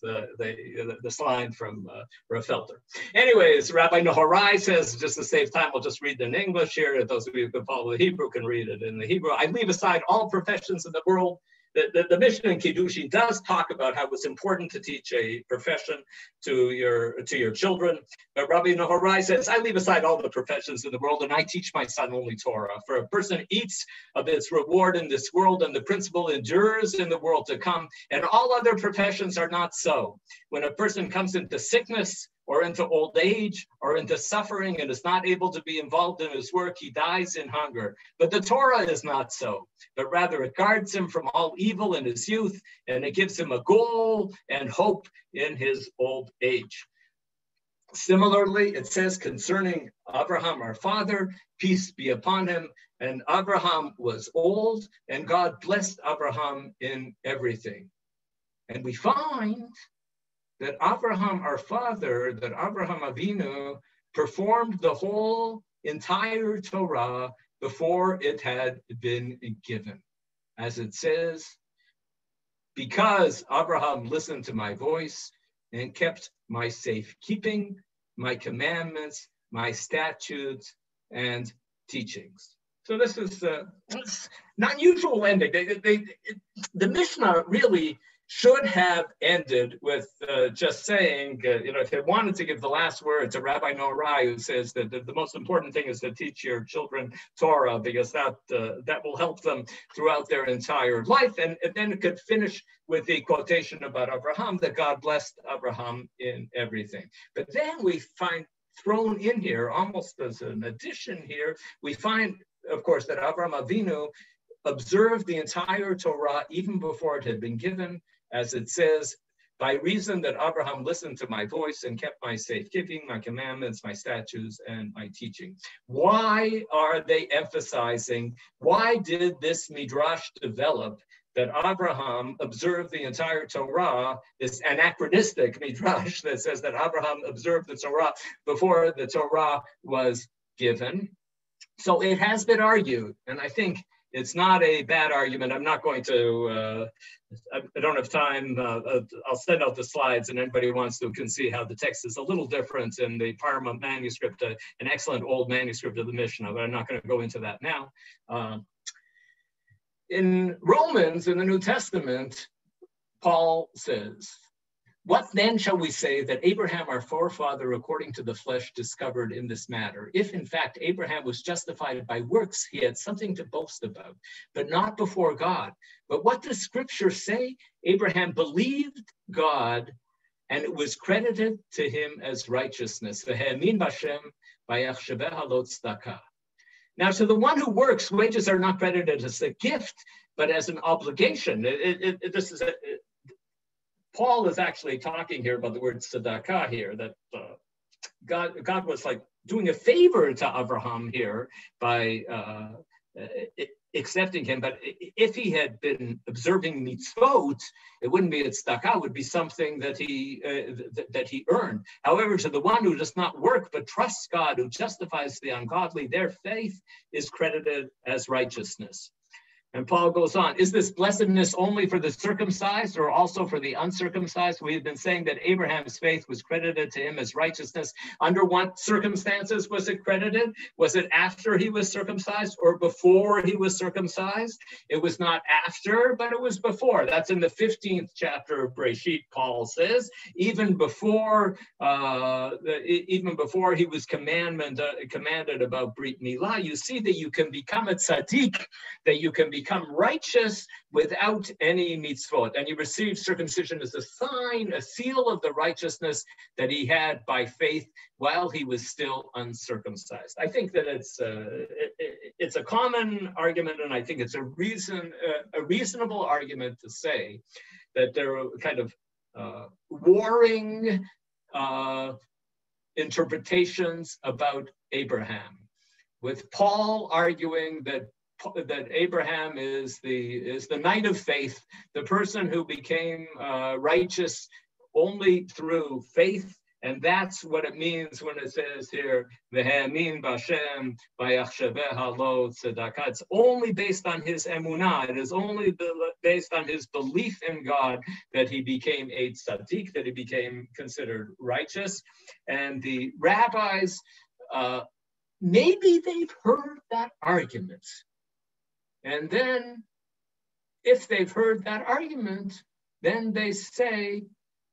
this line from Rabbi Felder. Anyways, Rabbi Nehorai says, just to save time, I'll just read it in English here. Those of you who can follow the Hebrew can read it in the Hebrew. "I leave aside all professions in the world." The Mishnah in Kiddushin does talk about how it's important to teach a profession to your children. But Rabbi Nehorai says, "I leave aside all the professions in the world and I teach my son only Torah. For a person eats of its reward in this world, and the principle endures in the world to come, and all other professions are not so. When a person comes into sickness or into old age or into suffering and is not able to be involved in his work, he dies in hunger. But the Torah is not so, but rather it guards him from all evil in his youth, and it gives him a goal and hope in his old age." Similarly, it says concerning Abraham, our father, peace be upon him, and Abraham was old, and God blessed Abraham in everything. And we find that Abraham, our father, that Abraham Avinu performed the whole entire Torah before it had been given. As it says, "Because Abraham listened to my voice and kept my safekeeping, my commandments, my statutes, and teachings." So this is an unusual ending. The Mishnah really should have ended with just saying, if they wanted to give the last word to Rabbi Nehorai, who says that the most important thing is to teach your children Torah, because that will help them throughout their entire life. And then it could finish with the quotation about Abraham, that God blessed Abraham in everything. But then we find thrown in here, almost as an addition here, we find, of course, that Abraham Avinu observed the entire Torah even before it had been given. As it says, "By reason that Abraham listened to my voice and kept my safekeeping, my commandments, my statutes, and my teaching." Why are they emphasizing, why did this midrash develop that Abraham observed the entire Torah, this anachronistic midrash that says that Abraham observed the Torah before the Torah was given? So it has been argued, and I think it's not a bad argument. I'm not going to, I don't have time. I'll send out the slides, and anybody who wants to can see how the text is a little different in the Parma manuscript, an excellent old manuscript of the Mishnah, but I'm not going to go into that now. In Romans, in the New Testament, Paul says, "What then shall we say that Abraham, our forefather, according to the flesh, discovered in this matter? If in fact Abraham was justified by works, he had something to boast about, but not before God. But what does Scripture say? Abraham believed God, and it was credited to him as righteousness." Now, to the one who works, wages are not credited as a gift, but as an obligation. Paul is actually talking here about the word tzedakah here, that God was like doing a favor to Abraham here by accepting him. But if he had been observing mitzvot, it wouldn't be a tzedakah, it would be something that he earned. However, to the one who does not work but trusts God, who justifies the ungodly, their faith is credited as righteousness. And Paul goes on, is this blessedness only for the circumcised or also for the uncircumcised? We have been saying that Abraham's faith was credited to him as righteousness. Under what circumstances was it credited? Was it after he was circumcised or before he was circumcised? It was not after, but it was before. That's in the 15th chapter of Breshit, Paul says. Even before he was commanded about Brit Milah, you see that you can become a tzaddik, that you can become righteous without any mitzvot. And you receive circumcision as a sign, a seal of the righteousness that he had by faith while he was still uncircumcised. I think that it's a common argument, and I think it's a reasonable argument to say that there are kind of warring interpretations about Abraham, with Paul arguing that Abraham is the knight of faith, the person who became righteous only through faith. And that's what it means when it says here, V'ha'amin b'Hashem v'yachshaveha lo tzedakah. It's only based on his emunah. It is only based on his belief in God that he became a tzaddik, that he became considered righteous. And the rabbis, maybe they've heard that argument. And then if they've heard that argument, then they say,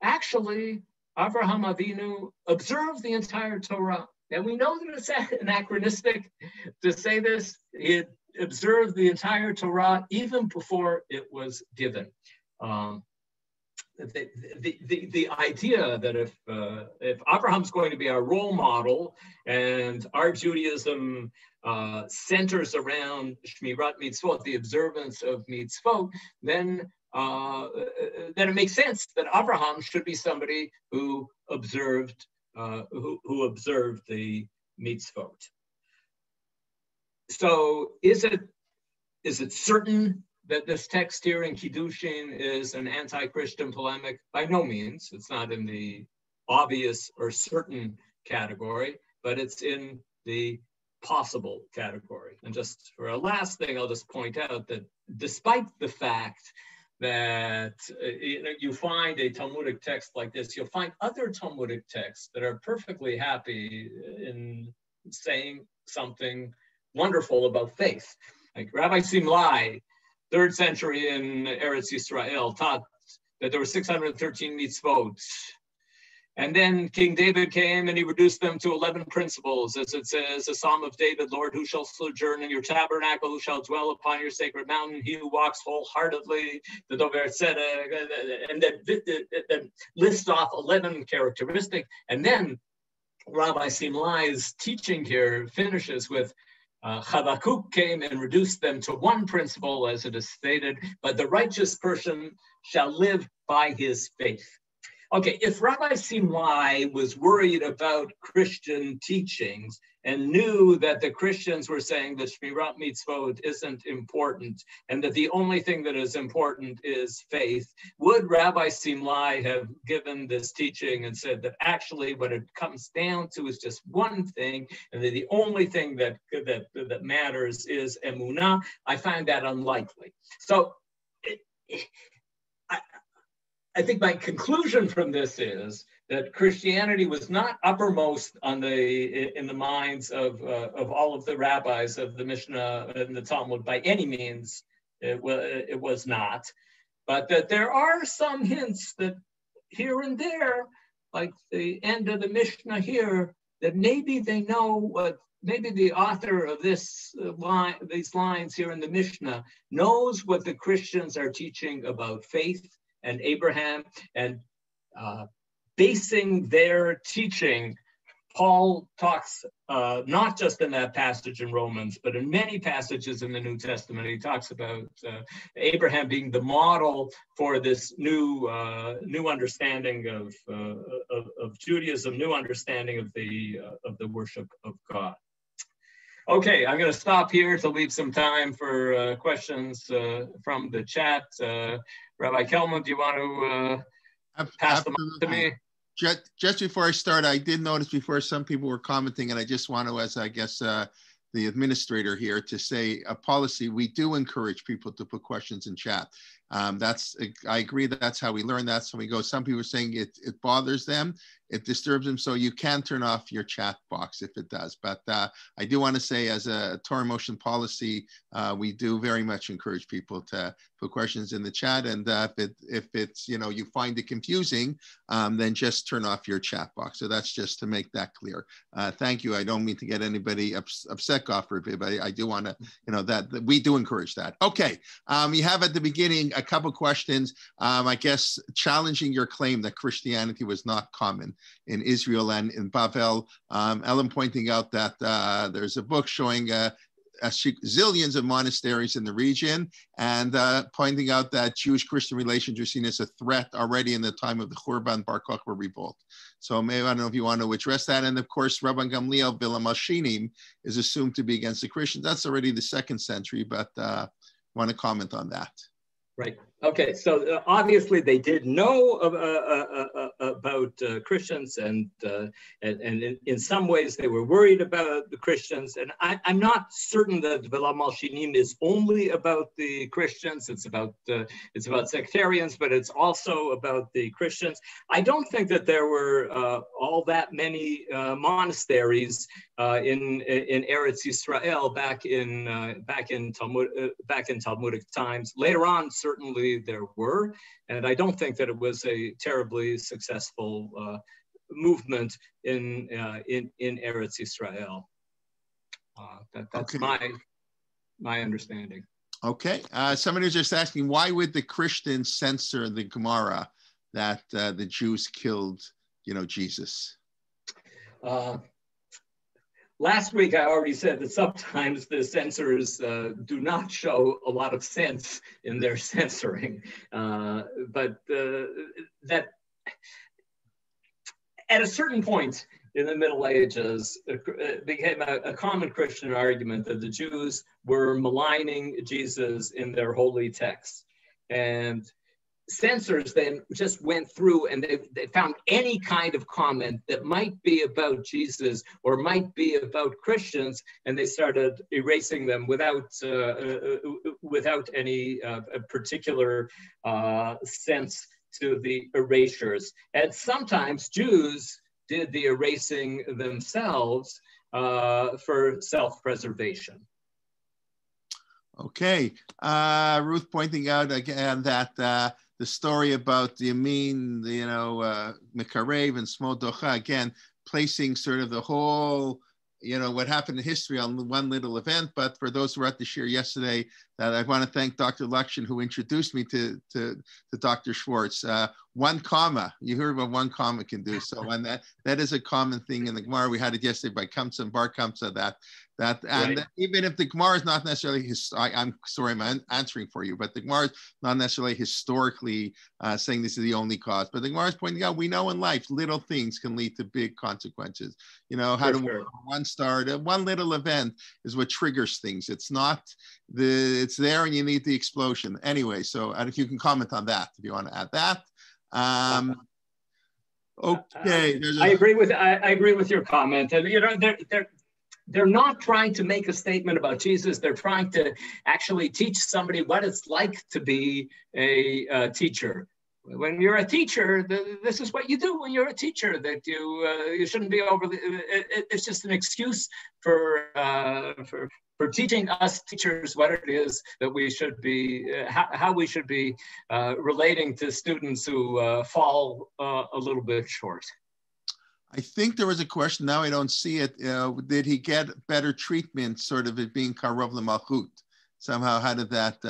actually, Avraham Avinu observed the entire Torah. And we know that it's anachronistic to say this. He observed the entire Torah even before it was given. The idea that if Abraham's going to be our role model and our Judaism centers around Shmirat Mitzvot, the observance of Mitzvot, then it makes sense that Abraham should be somebody who observed the Mitzvot. So is it certain that this text here in Kiddushin is an anti-Christian polemic? By no means. It's not in the obvious or certain category, but it's in the possible category. And just for a last thing, I'll just point out that despite the fact that you find a Talmudic text like this, you'll find other Talmudic texts that are perfectly happy in saying something wonderful about faith. Like Rabbi Simlai, 3rd century in Eretz Yisrael, taught that there were 613 mitzvot. And then King David came and he reduced them to 11 principles, as it says, a Psalm of David, Lord, who shall sojourn in your tabernacle, who shall dwell upon your sacred mountain, he who walks wholeheartedly, the Dover Tzedek, and then lists off 11 characteristics. And then Rabbi Simlai's teaching here finishes with, Habakkuk came and reduced them to one principle, as it is stated, but the righteous person shall live by his faith. Okay, if Rabbi Simlai was worried about Christian teachings and knew that the Christians were saying that Shmirat Mitzvot isn't important and that the only thing that is important is faith, would Rabbi Simlai have given this teaching and said that actually what it comes down to is just one thing and that the only thing that matters is emunah? I find that unlikely. So I think my conclusion from this is that Christianity was not uppermost in the minds of all of the rabbis of the Mishnah and the Talmud by any means. It was not, but that there are some hints that here and there, like the end of the Mishnah here, that maybe they know what. Maybe the author of these lines here in the Mishnah knows what the Christians are teaching about faith and Abraham, and basing their teaching, Paul talks not just in that passage in Romans, but in many passages in the New Testament. He talks about Abraham being the model for this new understanding of Judaism, new understanding of the worship of God. Okay, I'm going to stop here to leave some time for questions from the chat. Rabbi Kelman, do you want to pass them on to me? Just before I start, I did notice before some people were commenting, and I just want to, as I guess the administrator here to say a policy. We do encourage people to put questions in chat. I agree that that's how we learn. That's how we go. Some people are saying it bothers them, it disturbs them. So you can turn off your chat box if it does. But I do want to say, as a Torah motion policy, we do very much encourage people to put questions in the chat. And if it's, you find it confusing, then just turn off your chat box. So that's just to make that clear. Thank you. I don't mean to get anybody upset, Godfrey, but I do want to, that we do encourage that. Okay. You have at the beginning a couple questions, I guess, challenging your claim that Christianity was not common in Israel and in Bavel. Ellen pointing out that there's a book showing zillions of monasteries in the region, and pointing out that Jewish-Christian relations were seen as a threat already in the time of the Churban Bar Kokhba revolt. So maybe, I don't know if you want to address that. And of course, Rabban Gamliel Bilam Hashinim is assumed to be against the Christians. That's already the 2nd century, but want to comment on that? Right. Okay. So obviously they did know about Christians, and in some ways they were worried about the Christians. And I'm not certain that Bilam Malshinim is only about the Christians. It's about sectarians, but it's also about the Christians. I don't think that there were all that many monasteries in Eretz Yisrael back in Talmudic times. Later on, certainly there were, and I don't think that it was a terribly successful movement in Eretz Yisrael. That's okay. my understanding. Okay. Somebody was just asking, why would the Christians censor the Gemara that the Jews killed, Jesus? Last week, I already said that sometimes the censors do not show a lot of sense in their censoring, but that at a certain point in the Middle Ages, it became a common Christian argument that the Jews were maligning Jesus in their holy texts. And censors then just went through and they found any kind of comment that might be about Jesus or might be about Christians, and they started erasing them without any particular sense to the erasures. And sometimes Jews did the erasing themselves for self-preservation. Okay, Ruth pointing out again that the story about the Yamin, Mekarev and Smol Docha, again, placing sort of the whole, what happened in history on one little event. But for those who were at the shir yesterday, that I want to thank Dr. Lockshin, who introduced me to Dr. Schwartz. 1 comma, you heard what 1 comma can do. So and that is a common thing in the Gemara. We had it yesterday by Kamsa and Bar Kamsa, and right. Even if the Gemara is not necessarily I'm sorry, I'm answering for you, but the Gemara is not necessarily historically saying this is the only cause. But the Gemara is pointing out, we know in life little things can lead to big consequences. One little event is what triggers things. It's not it's there and you need the explosion. Anyway, so if you can comment on that, if you want to add that. Okay. I agree with your comment. And they're not trying to make a statement about Jesus. They're trying to actually teach somebody what it's like to be a teacher. When you're a teacher, this is what you do when you're a teacher. That you shouldn't be overly. It's just an excuse for teaching us teachers what it is that we should be, how we should be relating to students who fall a little bit short. I think there was a question, now I don't see it. Did he get better treatment, sort of it being Karov L'Malchut? Somehow, how did that,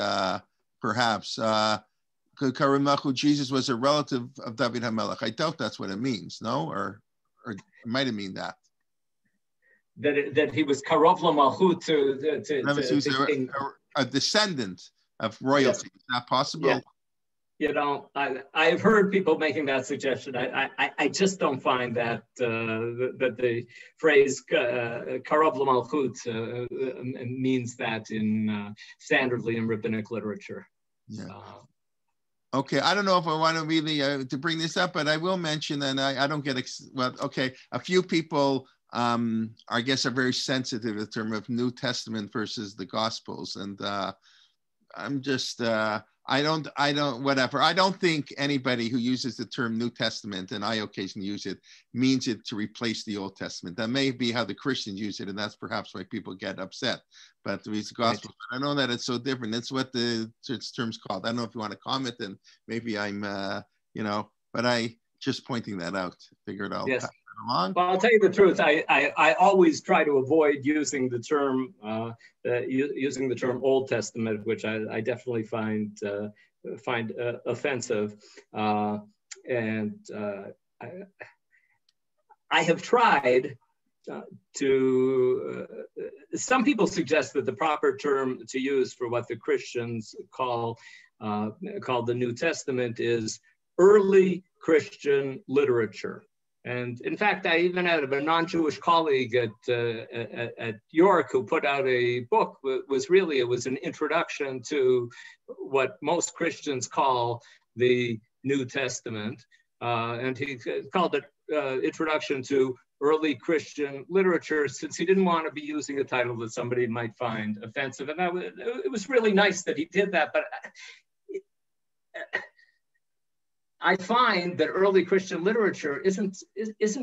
perhaps? Karov L'Malchut, Jesus was a relative of David HaMelech. I doubt that's what it means, no? Or it might have mean that. That he was Karov L'Malchut to a descendant of royalty. Is that possible? Yeah. I've heard people making that suggestion. I just don't find that that the phrase Karov L'Malchut means that in standardly in rabbinic literature. Yeah. Okay, I don't know if I want to really to bring this up, but I will mention, and I don't get, a few people I guess, are very sensitive to the term of New Testament versus the Gospels. And I'm just, I don't think anybody who uses the term New Testament, and I occasionally use it, means it to replace the Old Testament. That may be how the Christians use it, and that's perhaps why people get upset. But the Gospel, right. I know that it's so different. It's what the term's called. I don't know if you want to comment, and maybe I'm, but I just pointing that out. Figured I'll pass it along. Well, I'll tell you the truth. I always try to avoid using the term Old Testament, which I definitely find offensive, and I have tried to. Some people suggest that the proper term to use for what the Christians call the New Testament is early Christian literature. And in fact, I even had a non-Jewish colleague at York who put out a book. It was an introduction to what most Christians call the New Testament. And he called it Introduction to Early Christian Literature, since he didn't want to be using a title that somebody might find offensive. And it was really nice that he did that. But I find that early Christian literature isn't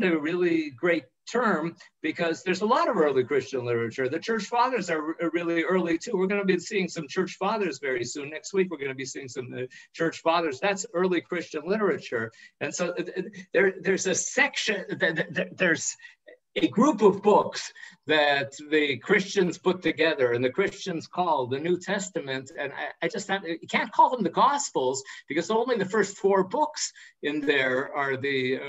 a really great term, because there's a lot of early Christian literature. The church fathers are really early too. We're going to be seeing some church fathers very soon. Next week, we're going to be seeing some church fathers. That's early Christian literature. And so there's a section, there's a group of books that the Christians put together and the Christians call the New Testament. And I just thought, you can't call them the Gospels, because only the first 4 books in there are the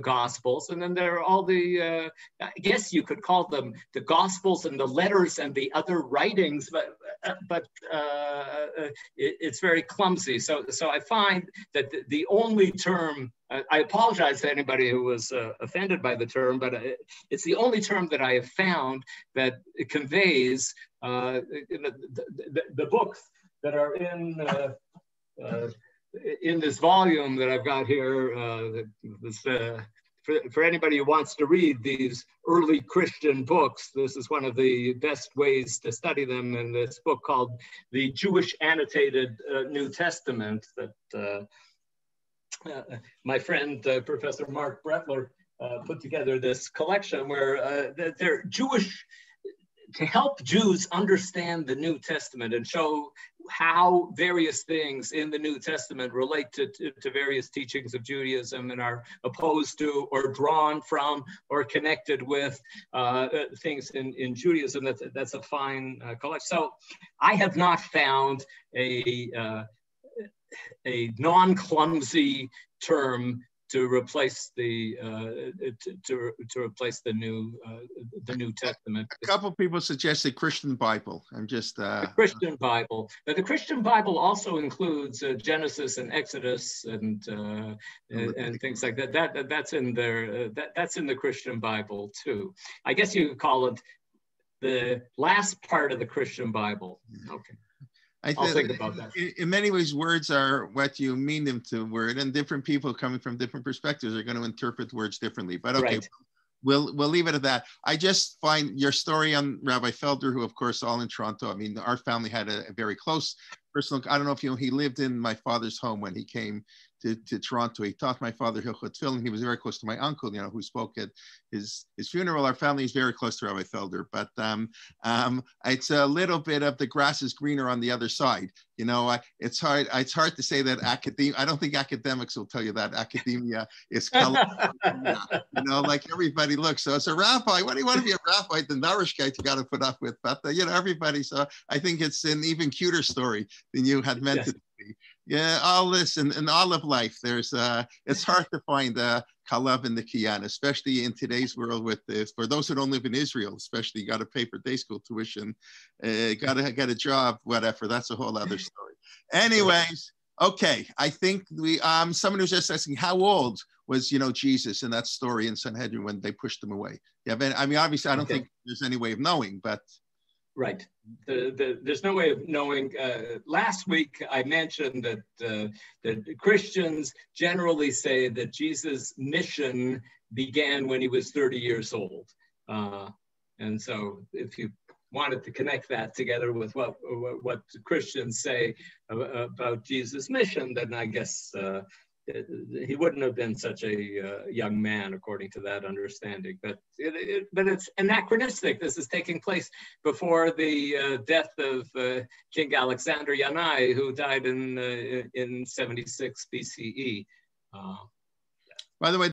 Gospels. And then there are all the, I guess you could call them the Gospels and the letters and the other writings, but it's very clumsy. So I find that the only term, I apologize to anybody who was offended by the term, but it's the only term that I have found that conveys the books that are in this volume that I've got here. For anybody who wants to read these early Christian books, this is one of the best ways to study them in this book called The Jewish Annotated New Testament that my friend, Professor Mark Bretler, put together this collection where they're Jewish, to help Jews understand the New Testament and show how various things in the New Testament relate to various teachings of Judaism and are opposed to or drawn from or connected with things in Judaism. That's a fine collection. So I have not found a non-clumsy term to replace the New Testament. A couple people suggested Christian Bible. I'm just the Christian Bible. But the Christian Bible also includes Genesis and Exodus and things like that. That's in there. That's in the Christian Bible too. I guess you could call it the last part of the Christian Bible. Okay. I'll think about that. In many ways, words are what you mean them to word, and different people coming from different perspectives are going to interpret words differently. But okay, right. We'll leave it at that. I just find your story on Rabbi Felder, who of course all in Toronto. I mean, our family had a very close personal. I don't know if you know, he lived in my father's home when he came to Toronto. He taught my father Hilchot Tefillin. He was very close to my uncle, who spoke at his funeral. Our family is very close to Rabbi Felder, but it's a little bit of the grass is greener on the other side. It's hard to say that academia. I don't think academics will tell you that academia is color. Like everybody looks. So as a rabbi, what do you want to be a rabbi? The Narishkeit you got to put up with, but everybody. So I think it's an even cuter story than you had meant it to be. Yeah, all this and all of life. There's it's hard to find Kalav in the Kiyan, especially in today's world with this. For those who don't live in Israel, especially, you got to pay for day school tuition, got to get a job, whatever. That's a whole other story. Anyways, okay. I think someone was just asking how old was Jesus in that story in Sanhedrin when they pushed him away. Yeah, I mean, obviously, I don't think there's any way of knowing, but. Right. There's no way of knowing. Last week, I mentioned that Christians generally say that Jesus' mission began when he was 30 years old. And so if you wanted to connect that together with what Christians say about Jesus' mission, then I guess he wouldn't have been such a young man, according to that understanding. But it's anachronistic. This is taking place before the death of King Alexander Yanai, who died in 76 BCE. By the way,